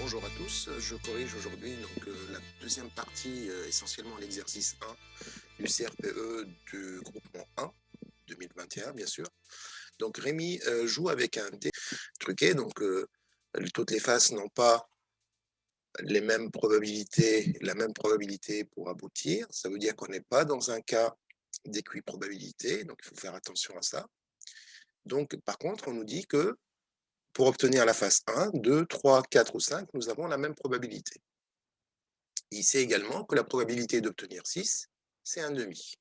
bonjour à tous. Je corrige aujourd'hui la deuxième partie, essentiellement l'exercice 1 du CRPE du groupement 1, 2021 bien sûr. Donc Rémi joue avec un dé truqué, toutes les faces n'ont pas la même probabilité pour aboutir. Ça veut dire qu'on n'est pas dans un cas d'équiprobabilité, donc il faut faire attention à ça. Donc par contre, on nous dit que pour obtenir la face 1, 2, 3, 4 ou 5, nous avons la même probabilité. Il sait également que la probabilité d'obtenir 6, c'est 1/2.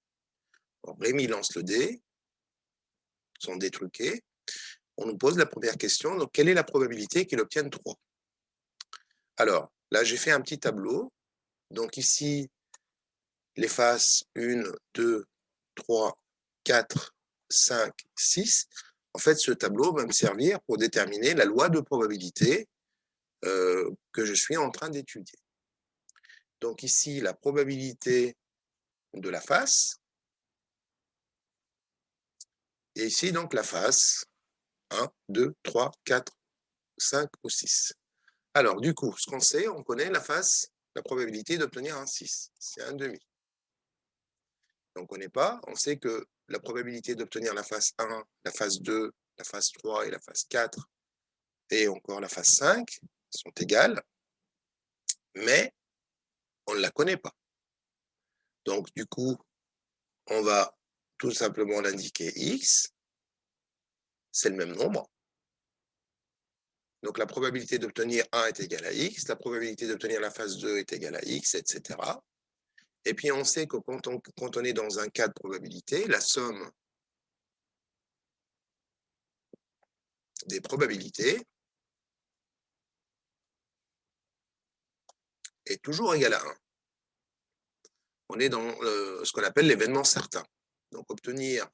Alors, Rémi lance le dé, son dé truqué. On nous pose la première question, donc quelle est la probabilité qu'il obtienne 3? Alors, là, j'ai fait un petit tableau. Donc ici, les faces 1, 2, 3, 4, 5, 6. En fait, ce tableau va me servir pour déterminer la loi de probabilité que je suis en train d'étudier. Donc ici, la probabilité de la face, et ici, donc, la face 1, 2, 3, 4, 5 ou 6. Alors, du coup, ce qu'on sait, on connaît la probabilité d'obtenir un 6, c'est 1/2. On ne connaît pas, on sait que la probabilité d'obtenir la face 1, la face 2, la face 3 et la face 4, et encore la face 5, sont égales, mais on ne la connaît pas. Donc, du coup, on va tout simplement l'indiquer x, c'est le même nombre. Donc, la probabilité d'obtenir 1 est égale à x, la probabilité d'obtenir la face 2 est égale à x, etc. Et puis, on sait que quand on est dans un cas de probabilité, la somme des probabilités est toujours égale à 1. On est dans ce qu'on appelle l'événement certain. Donc, obtenir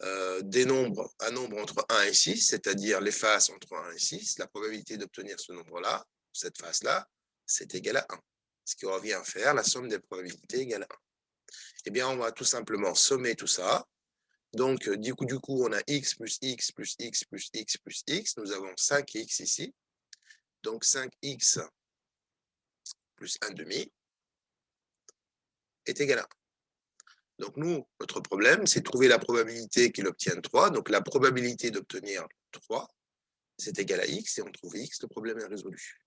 un nombre entre 1 et 6, c'est-à-dire les faces entre 1 et 6, la probabilité d'obtenir ce nombre-là, cette face-là, c'est égal à 1. Ce qui revient à faire la somme des probabilités égale à 1. Eh bien, on va tout simplement sommer tout ça. Donc, du coup, on a x plus x plus x plus x plus x. Nous avons 5x ici. Donc, 5x plus 1/2 est égal à 1. Donc, nous, notre problème, c'est de trouver la probabilité qu'il obtienne 3. Donc, la probabilité d'obtenir 3, c'est égal à x, et on trouve x, le problème est résolu.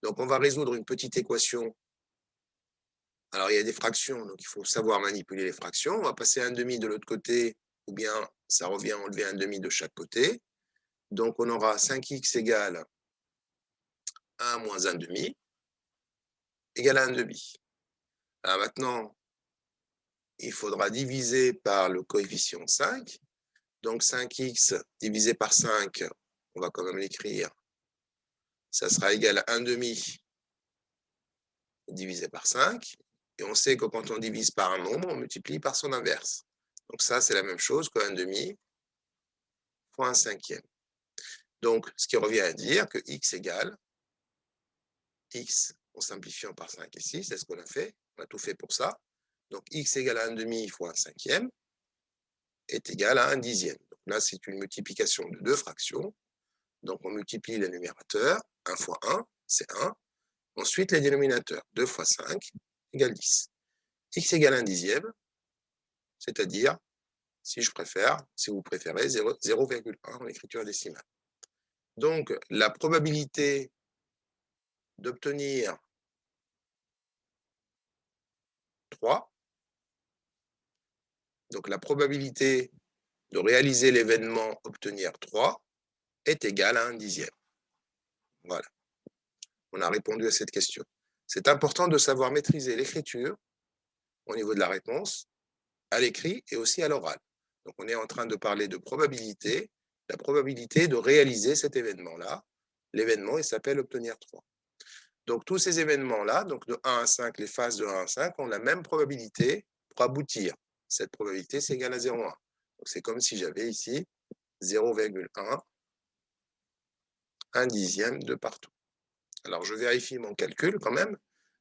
Donc, on va résoudre une petite équation. Alors, il y a des fractions, donc il faut savoir manipuler les fractions. On va passer 1/2 de l'autre côté, ou bien ça revient à enlever 1/2 de chaque côté. Donc, on aura 5x égale 1 moins 1/2 égale à 1/2. Alors maintenant, il faudra diviser par le coefficient 5. Donc 5x divisé par 5, on va quand même l'écrire, ça sera égal à 1/2 divisé par 5. Et on sait que quand on divise par un nombre, on multiplie par son inverse. Donc ça, c'est la même chose que 1/2 fois 1/5. Donc, ce qui revient à dire que x égale x en simplifiant par 5 et 6, c'est ce qu'on a fait. On a tout fait pour ça. Donc, x égale à 1/2 fois 1/5 est égal à 1/10. Donc là, c'est une multiplication de deux fractions. Donc, on multiplie les numérateurs. 1 fois 1, c'est 1. Ensuite, les dénominateurs. 2 fois 5 égale 10. X égale 1/10, c'est-à-dire, si vous préférez, 0,1 en écriture décimale. Donc, la probabilité d'obtenir 3, donc la probabilité de réaliser l'événement obtenir 3 est égale à 1/10. Voilà, on a répondu à cette question. C'est important de savoir maîtriser l'écriture au niveau de la réponse, à l'écrit et aussi à l'oral. Donc, on est en train de parler de probabilité, la probabilité de réaliser cet événement-là. L'événement, il s'appelle obtenir 3. Donc, tous ces événements-là, donc de 1 à 5, les phases de 1 à 5, ont la même probabilité pour aboutir. Cette probabilité, c'est égal à 0,1. Donc, c'est comme si j'avais ici 0,1, 1/10 de partout. Alors, je vérifie mon calcul quand même.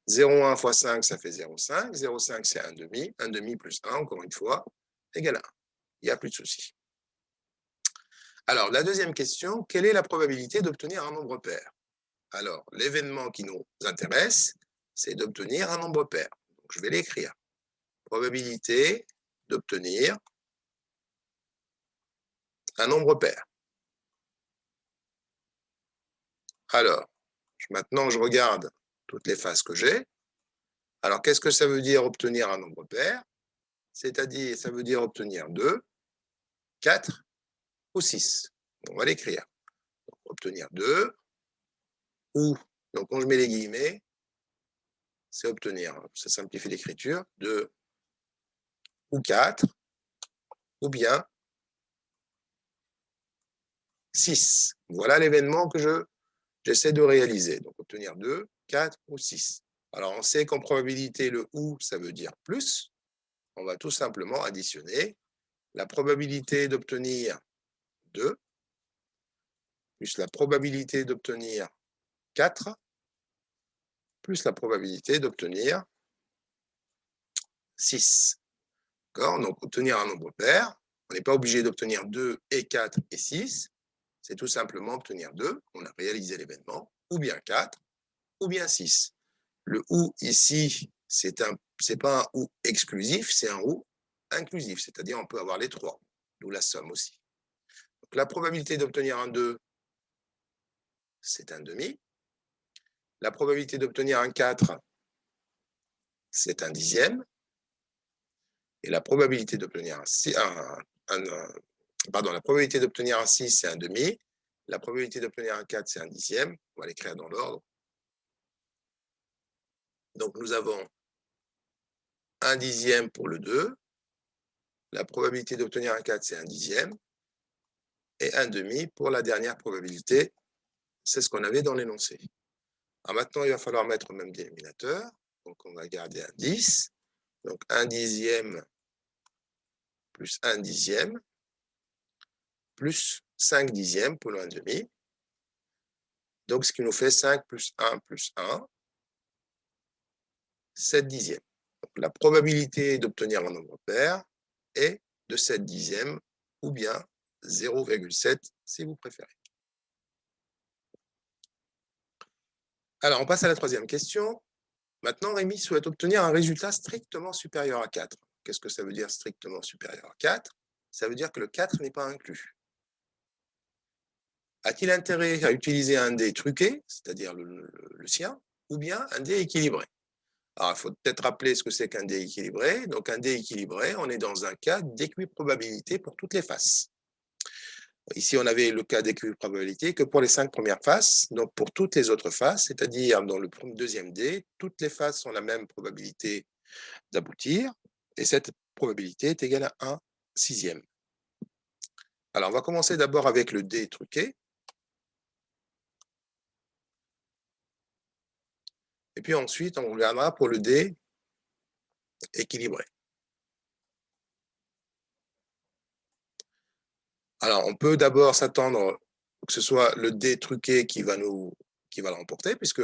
0,1 fois 5, ça fait 0,5. 0,5, c'est 1/2. 1/2 plus 1, encore une fois, égale à 1. Il n'y a plus de souci. Alors, la deuxième question, quelle est la probabilité d'obtenir un nombre pair? Alors, l'événement qui nous intéresse, c'est d'obtenir un nombre pair. Donc, je vais l'écrire. Probabilité d'obtenir un nombre pair. Alors, maintenant, je regarde toutes les phases que j'ai. Alors, qu'est-ce que ça veut dire obtenir un nombre pair? C'est-à-dire, ça veut dire obtenir 2, 4 ou 6. On va l'écrire. Obtenir 2 ou, donc quand je mets les guillemets, c'est obtenir, ça simplifie l'écriture, 2 ou 4 ou bien 6. Voilà l'événement que j'essaie de réaliser. Donc, obtenir 2, 4 ou 6. Alors, on sait qu'en probabilité, le ou, ça veut dire plus. On va tout simplement additionner la probabilité d'obtenir 2 plus la probabilité d'obtenir 4 plus la probabilité d'obtenir 6. D'accord? Donc, obtenir un nombre pair, on n'est pas obligé d'obtenir 2 et 4 et 6. C'est tout simplement obtenir 2, on a réalisé l'événement, ou bien 4, ou bien 6. Le ou ici, c'est pas un ou exclusif, c'est un ou inclusif, c'est-à-dire on peut avoir les trois, d'où la somme aussi. Donc, la probabilité d'obtenir un 2, c'est un demi. La probabilité d'obtenir un 4, c'est un dixième. Et la probabilité d'obtenir la probabilité d'obtenir un 6, c'est un demi. La probabilité d'obtenir un 4, c'est un dixième. On va l'écrire dans l'ordre. Donc, nous avons un dixième pour le 2. La probabilité d'obtenir un 4, c'est un dixième. Et un demi pour la dernière probabilité. C'est ce qu'on avait dans l'énoncé. Alors maintenant, il va falloir mettre au même dénominateur. Donc, on va garder un 10. Donc, un dixième plus un dixième plus 5 dixièmes pour le 1 demi. Donc, ce qui nous fait 5 plus 1 plus 1, 7 dixièmes. Donc, la probabilité d'obtenir un nombre pair est de 7 dixièmes ou bien 0,7 si vous préférez. Alors, on passe à la troisième question. Maintenant, Rémi souhaite obtenir un résultat strictement supérieur à 4. Qu'est-ce que ça veut dire strictement supérieur à 4? Ça veut dire que le 4 n'est pas inclus. A-t-il intérêt à utiliser un dé truqué, c'est-à-dire le sien, ou bien un dé équilibré? Alors, il faut peut-être rappeler ce que c'est qu'un dé équilibré. Donc, un dé équilibré, on est dans un cas d'équiprobabilité pour toutes les faces. Ici, on avait le cas d'équiprobabilité que pour les 5 premières faces. Donc, pour toutes les autres faces, c'est-à-dire dans le deuxième dé, toutes les faces ont la même probabilité d'aboutir. Et cette probabilité est égale à 1 sixième. Alors, on va commencer d'abord avec le dé truqué. Et puis ensuite, on regardera pour le dé équilibré. Alors, on peut d'abord s'attendre que ce soit le dé truqué qui va l'emporter, puisque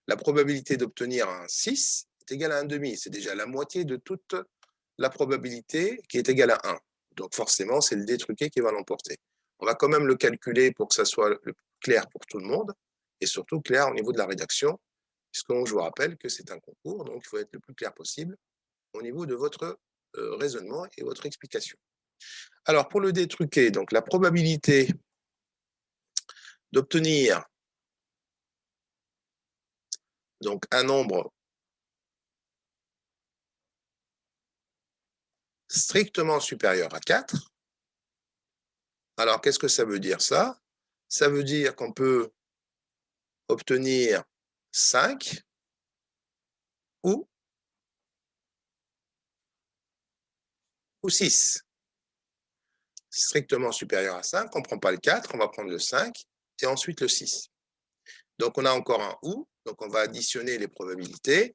la probabilité d'obtenir un 6 est égale à 1 demi. C'est déjà la moitié de toute la probabilité qui est égale à 1. Donc forcément, c'est le dé truqué qui va l'emporter. On va quand même le calculer pour que ça soit clair pour tout le monde, et surtout clair au niveau de la rédaction, puisque je vous rappelle que c'est un concours, donc il faut être le plus clair possible au niveau de votre raisonnement et votre explication. Alors, pour le dé truqué, donc la probabilité d'obtenir donc un nombre strictement supérieur à 4. Alors, qu'est-ce que ça veut dire ça? Ça veut dire qu'on peut obtenir 5 ou 6. Strictement supérieur à 5, on ne prend pas le 4, on va prendre le 5 et ensuite le 6. Donc, on a encore un ou, donc on va additionner les probabilités.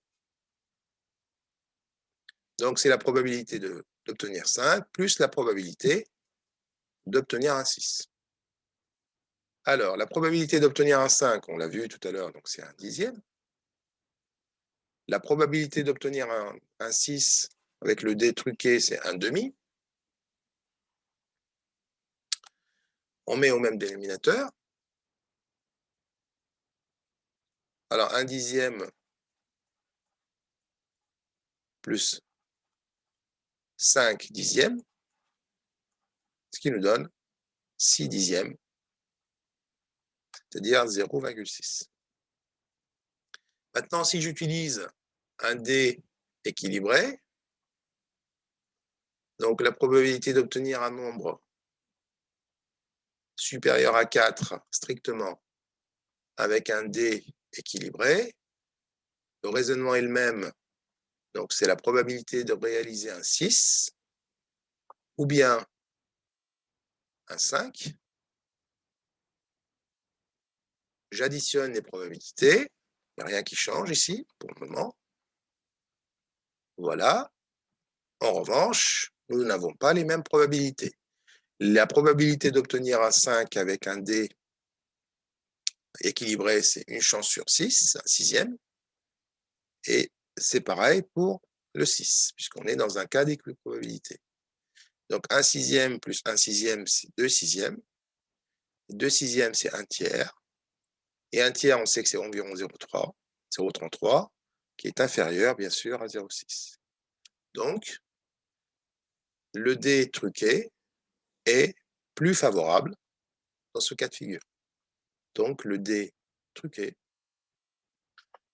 Donc, c'est la probabilité d'obtenir 5 plus la probabilité d'obtenir un 6. Alors, la probabilité d'obtenir un 5, on l'a vu tout à l'heure, donc c'est un dixième. La probabilité d'obtenir un 6 avec le dé truqué, c'est un demi. On met au même dénominateur. Alors, 1/10 plus 5/10, ce qui nous donne 6/10, c'est-à-dire 0,6. Maintenant, si j'utilise un dé équilibré, donc la probabilité d'obtenir un nombre supérieur à 4 strictement avec un dé équilibré, le raisonnement est le même, donc c'est la probabilité de réaliser un 6 ou bien un 5. J'additionne les probabilités, il n'y a rien qui change ici pour le moment. Voilà. En revanche, nous n'avons pas les mêmes probabilités. La probabilité d'obtenir un 5 avec un dé équilibré, c'est une chance sur 6, un sixième. Et c'est pareil pour le 6, puisqu'on est dans un cas d'équiprobabilité. Donc 1 sixième plus 1 sixième, c'est 2 sixièmes. 2 sixièmes, c'est 1 tiers. Et 1 tiers, on sait que c'est environ 0,33, qui est inférieur, bien sûr, à 0,6. Donc, le dé truqué est plus favorable dans ce cas de figure. Donc, le dé truqué,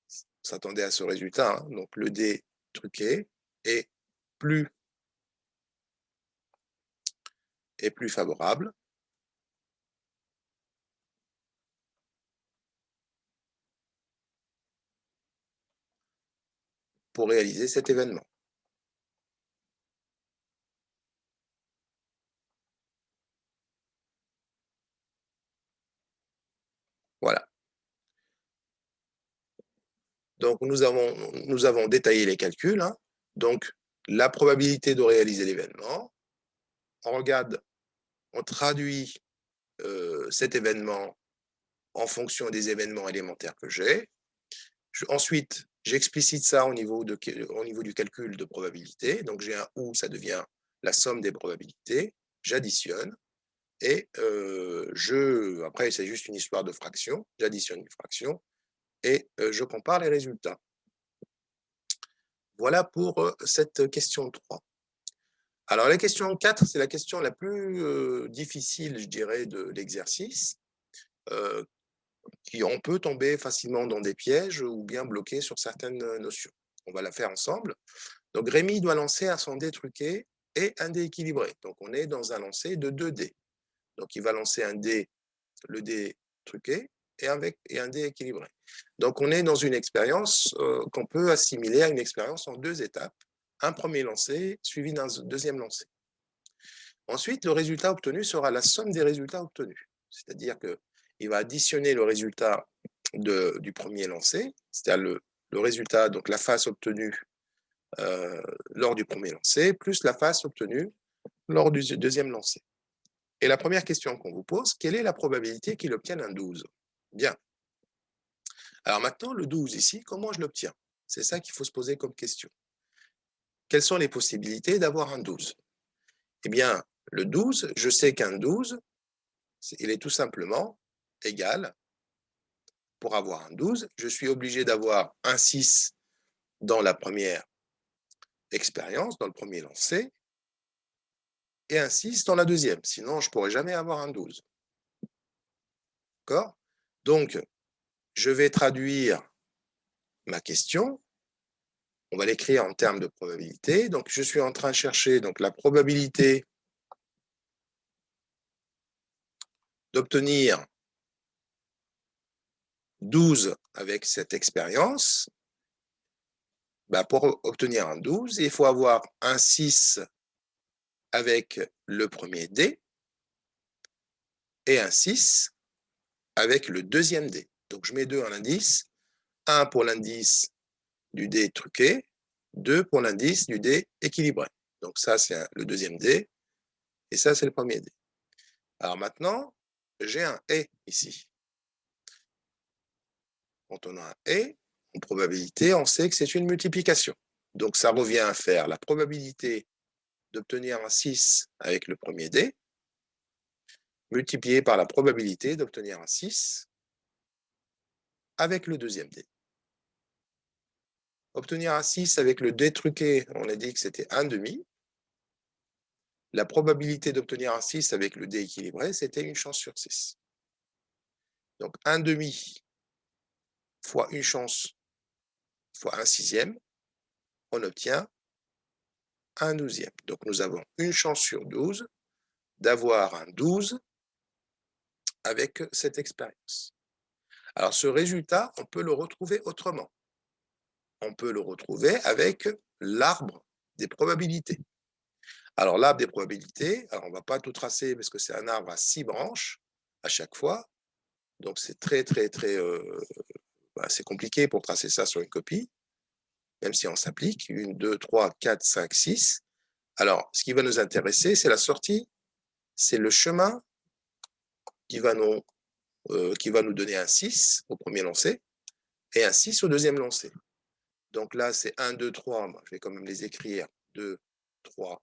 on s'attendait à ce résultat, hein, donc le dé truqué est plus favorable pour réaliser cet événement. Voilà. Donc, nous avons détaillé les calculs. Hein. Donc, la probabilité de réaliser l'événement. On regarde, on traduit cet événement en fonction des événements élémentaires que j'ai. Ensuite, j'explicite ça au niveau du calcul de probabilité. Donc, j'ai un ou, ça devient la somme des probabilités. J'additionne. Et après, c'est juste une histoire de fraction. J'additionne une fraction et je compare les résultats. Voilà pour cette question 3. Alors, la question 4, c'est la question la plus difficile, je dirais, de l'exercice. On peut tomber facilement dans des pièges ou bien bloquer sur certaines notions. On va la faire ensemble. Donc, Rémi doit lancer un son dé truqué et un dé équilibré. Donc, on est dans un lancer de 2 dés. Donc, il va lancer le dé truqué et un dé équilibré. Donc, on est dans une expérience qu'on peut assimiler à une expérience en 2 étapes. Un premier lancer suivi d'un deuxième lancer. Ensuite, le résultat obtenu sera la somme des résultats obtenus. C'est-à-dire qu'il va additionner le résultat du premier lancer, c'est-à-dire le résultat, donc la face obtenue lors du premier lancer, plus la face obtenue lors du deuxième lancer. Et la première question qu'on vous pose, quelle est la probabilité qu'il obtienne un 12? Bien. Alors maintenant, le 12 ici, comment je l'obtiens? C'est ça qu'il faut se poser comme question. Quelles sont les possibilités d'avoir un 12? Eh bien, le 12, je sais qu'un 12, il est tout simplement égal, pour avoir un 12, je suis obligé d'avoir un 6 dans la première expérience, dans le premier lancer, et un 6 dans la deuxième. Sinon, je ne pourrais jamais avoir un 12. D'accord? Donc, je vais traduire ma question. On va l'écrire en termes de probabilité. Donc, je suis en train de chercher donc, la probabilité d'obtenir 12 avec cette expérience. Ben, pour obtenir un 12, il faut avoir un 6 avec le premier dé et un 6 avec le deuxième dé. Donc, je mets 2 en indice. 1 pour l'indice du dé truqué, 2 pour l'indice du dé équilibré. Donc, ça, c'est le deuxième dé. Et ça, c'est le premier dé. Alors maintenant, j'ai un « et » ici. Quand on a un « et », en probabilité, on sait que c'est une multiplication. Donc, ça revient à faire la probabilité d'obtenir un 6 avec le premier dé, multiplié par la probabilité d'obtenir un 6 avec le deuxième dé. Obtenir un 6 avec le dé truqué, on a dit que c'était 1/2. La probabilité d'obtenir un 6 avec le dé équilibré, c'était une chance sur 6. Donc 1/2 fois une chance fois un sixième, on obtient un 12e. Donc nous avons une chance sur 12 d'avoir un 12 avec cette expérience. Alors ce résultat, on peut le retrouver autrement. On peut le retrouver avec l'arbre des probabilités. Alors l'arbre des probabilités, alors on ne va pas tout tracer parce que c'est un arbre à 6 branches à chaque fois. Donc c'est c'est compliqué pour tracer ça sur une copie, même si on s'applique. 1, 2, 3, 4, 5, 6. Alors ce qui va nous intéresser, c'est la sortie, c'est le chemin qui va nous donner un 6 au premier lancer et un 6 au deuxième lancer. Donc là, c'est 1, 2, 3. Je vais quand même les écrire. 2, 3,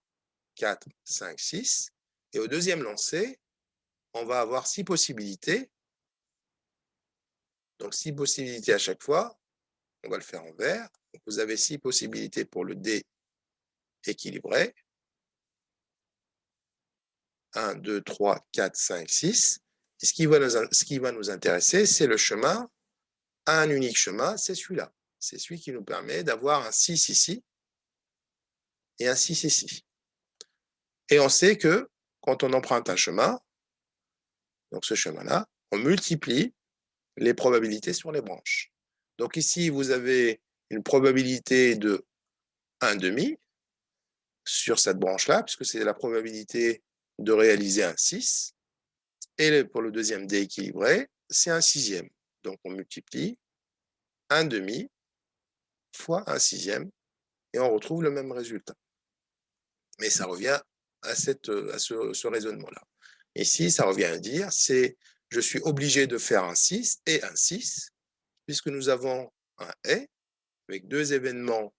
4, 5, 6. Et au deuxième lancer, on va avoir 6 possibilités. Donc 6 possibilités à chaque fois. On va le faire en vert. Donc, vous avez 6 possibilités pour le dé équilibré. 1, 2, 3, 4, 5, 6. Et ce qui va nous intéresser, c'est le chemin. Un unique chemin, c'est celui-là. C'est celui qui nous permet d'avoir un 6 ici et un 6 ici. Et on sait que quand on emprunte un chemin, donc ce chemin-là, on multiplie les probabilités sur les branches. Donc ici, vous avez une probabilité de 1/2 sur cette branche-là, puisque c'est la probabilité de réaliser un 6. Et pour le deuxième dé équilibré, c'est un sixième. Donc on multiplie 1/2 fois un sixième et on retrouve le même résultat. Mais ça revient à ce raisonnement-là. Ici, ça revient à dire, je suis obligé de faire un 6 et un 6, puisque nous avons un et avec deux événements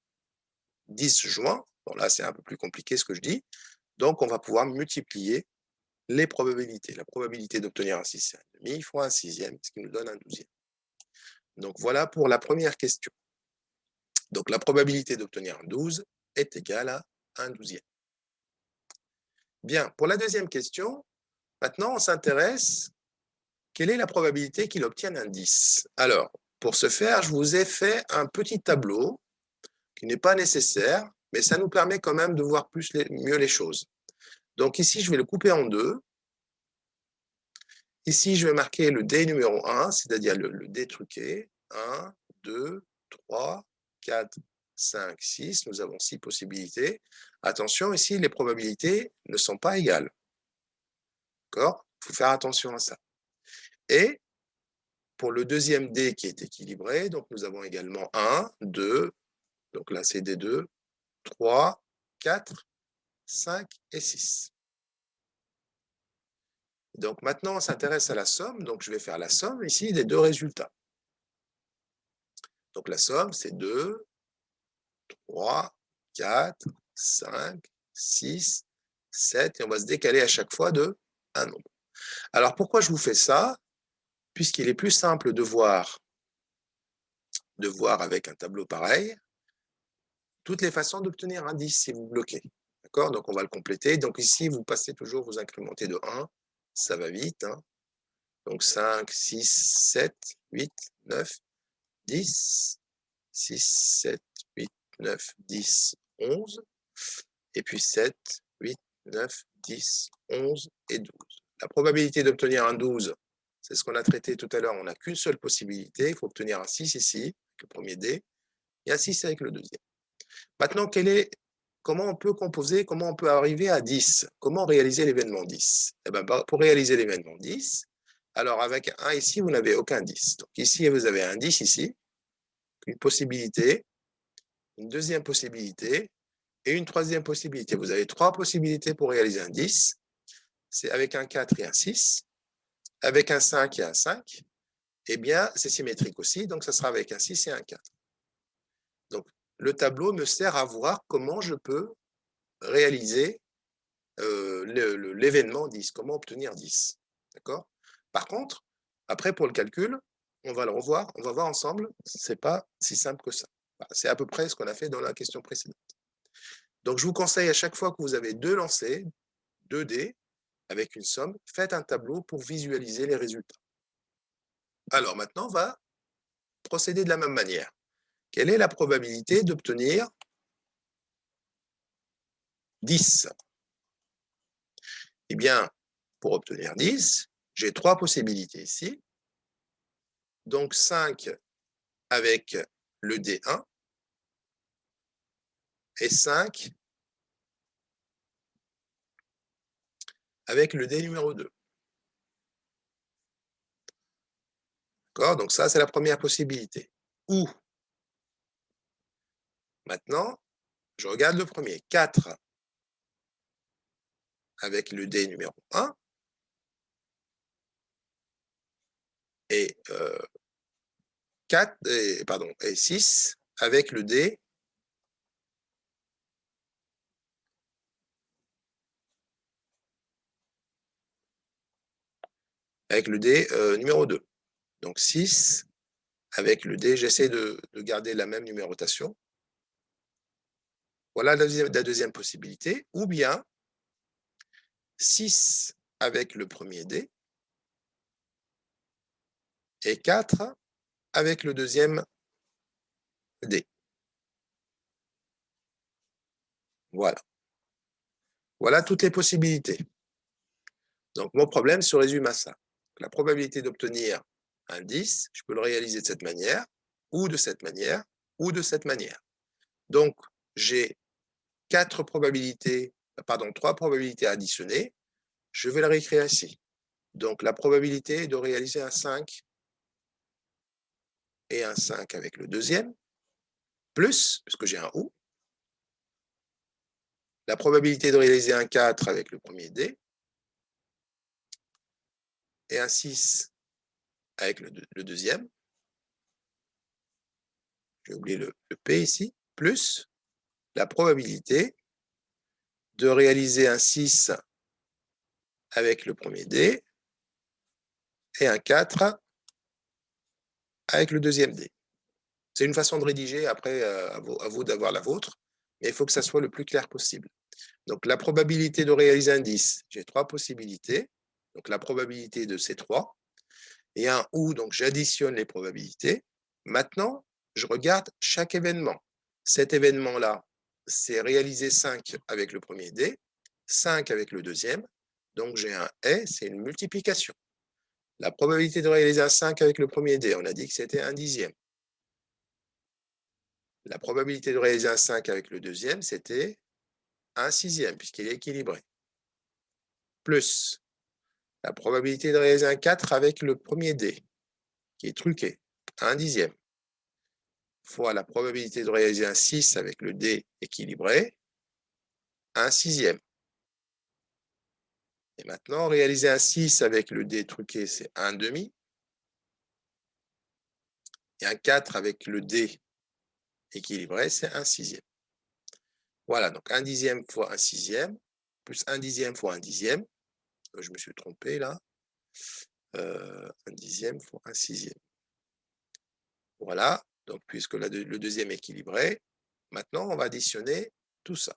disjoints. Bon, là, c'est un peu plus compliqué ce que je dis. Donc, on va pouvoir multiplier les probabilités. La probabilité d'obtenir un 6, c'est 1/2 fois un sixième, ce qui nous donne un 12e. Donc, voilà pour la première question. Donc, la probabilité d'obtenir un 12 est égale à un 12e. Bien, pour la deuxième question, maintenant, on s'intéresse, quelle est la probabilité qu'il obtienne un 10? Alors, pour ce faire, je vous ai fait un petit tableau qui n'est pas nécessaire, mais ça nous permet quand même de voir mieux les choses. Donc ici, je vais le couper en deux. Ici, je vais marquer le dé numéro 1, c'est-à-dire le dé truqué. 1, 2, 3, 4, 5, 6. Nous avons 6 possibilités. Attention, ici, les probabilités ne sont pas égales. D'accord? Il faut faire attention à ça. Et pour le deuxième dé qui est équilibré, donc nous avons également 1, 2, donc là c'est D2, 3, 4, 5 et 6. Donc maintenant, on s'intéresse à la somme. Donc je vais faire la somme ici des deux résultats. Donc la somme, c'est 2, 3, 4, 5, 6, 7. Et on va se décaler à chaque fois de un nombre. Alors pourquoi je vous fais ça? Puisqu'il est plus simple de voir avec un tableau pareil toutes les façons d'obtenir un 10 si vous bloquez. D'accord? Donc on va le compléter. Donc ici, vous passez toujours, vous incrémentez de 1. Ça va vite. Hein. Donc 5, 6, 7, 8, 9, 10, 6, 7, 8, 9, 10, 11. Et puis 7, 8, 9, 10, 11 et 12. La probabilité d'obtenir un 12, c'est ce qu'on a traité tout à l'heure. On n'a qu'une seule possibilité. Il faut obtenir un 6 ici, avec le premier dé, et un 6 avec le deuxième. Maintenant, comment on peut composer, comment on peut arriver à 10? Comment réaliser l'événement 10? Eh bien, pour réaliser l'événement 10, alors avec 1 ici, vous n'avez aucun 10. Donc ici, vous avez un 10 ici, une possibilité, une deuxième possibilité et une troisième possibilité. Vous avez 3 possibilités pour réaliser un 10. C'est avec un 4 et un 6. Avec un 5 et un 5. Eh bien, c'est symétrique aussi, donc ça sera avec un 6 et un 4. Donc, le tableau me sert à voir comment je peux réaliser l'événement 10, comment obtenir 10. D'accord? Par contre, après, pour le calcul, on va le revoir, on va voir ensemble, c'est pas si simple que ça. Voilà, c'est à peu près ce qu'on a fait dans la question précédente. Donc, je vous conseille à chaque fois que vous avez 2 lancers, 2 dés, avec une somme, faites un tableau pour visualiser les résultats. Alors maintenant, on va procéder de la même manière. Quelle est la probabilité d'obtenir 10? Eh bien, pour obtenir 10, j'ai 3 possibilités ici. Donc 5 avec le D1 et 5 avec le dé numéro 2. D'accord? Donc ça, c'est la première possibilité. Ou, maintenant, je regarde le premier. 4 avec le dé numéro 1 et 4 et 6 avec le dé numéro 2. Donc 6 avec le dé, j'essaie de garder la même numérotation. Voilà la deuxième possibilité. Ou bien 6 avec le premier dé et 4 avec le deuxième dé. Voilà. Voilà toutes les possibilités. Donc, mon problème se résume à ça. La probabilité d'obtenir un 10, je peux le réaliser de cette manière, ou de cette manière, ou de cette manière. Donc, j'ai 3 probabilités à additionner. Je vais la réécrire ici. Donc, la probabilité de réaliser un 5 et un 5 avec le deuxième, plus, puisque j'ai un ou, la probabilité de réaliser un 4 avec le premier dé, et un 6 avec le deuxième, j'ai oublié le P ici, plus la probabilité de réaliser un 6 avec le premier dé et un 4 avec le deuxième dé. C'est une façon de rédiger, après, à vous d'avoir la vôtre, mais il faut que ça soit le plus clair possible. Donc, la probabilité de réaliser un 10, j'ai 3 possibilités. Donc, la probabilité de ces 3. Et un ou, donc j'additionne les probabilités. Maintenant, je regarde chaque événement. Cet événement-là, c'est réaliser 5 avec le premier dé, 5 avec le deuxième. Donc, j'ai un et, c'est une multiplication. La probabilité de réaliser un 5 avec le premier dé, on a dit que c'était un dixième. La probabilité de réaliser un 5 avec le deuxième, c'était un sixième, puisqu'il est équilibré. Plus la probabilité de réaliser un 4 avec le premier dé, qui est truqué, un dixième, fois la probabilité de réaliser un 6 avec le dé équilibré, un sixième. Et maintenant, réaliser un 6 avec le dé truqué, c'est un demi. Et un 4 avec le dé équilibré, c'est un sixième. Voilà, donc un dixième fois un sixième, plus un dixième fois un dixième. Je me suis trompé là. Un dixième fois un sixième. Voilà, donc puisque le deuxième est équilibré, maintenant on va additionner tout ça.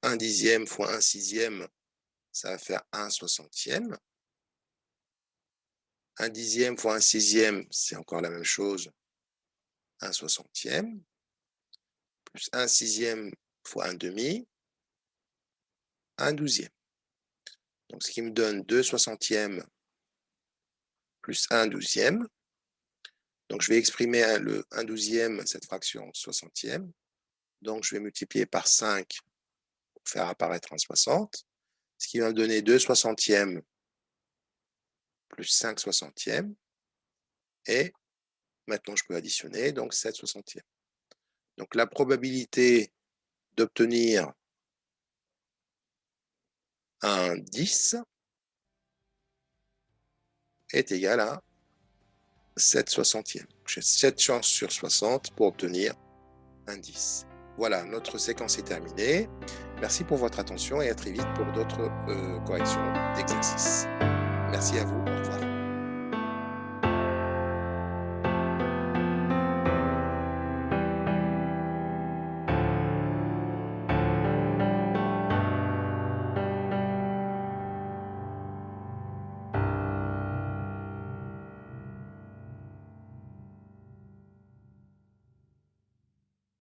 Un dixième fois un sixième, ça va faire un soixantième. Un dixième fois un sixième, c'est encore la même chose, un soixantième. Plus un sixième fois un demi, un douzième. Donc ce qui me donne 2 soixantièmes plus un douzième. Donc je vais exprimer le 1 douzième, cette fraction soixantième. Donc je vais multiplier par 5 pour faire apparaître un 60. Ce qui va me donner 2 soixantièmes plus 5 soixantièmes. Et maintenant, je peux additionner, donc 7 soixantièmes. Donc, la probabilité d'obtenir un 10 est égale à 7 soixantièmes. J'ai 7 chances sur 60 pour obtenir un 10. Voilà, notre séquence est terminée. Merci pour votre attention et à très vite pour d'autres corrections d'exercices. Merci à vous.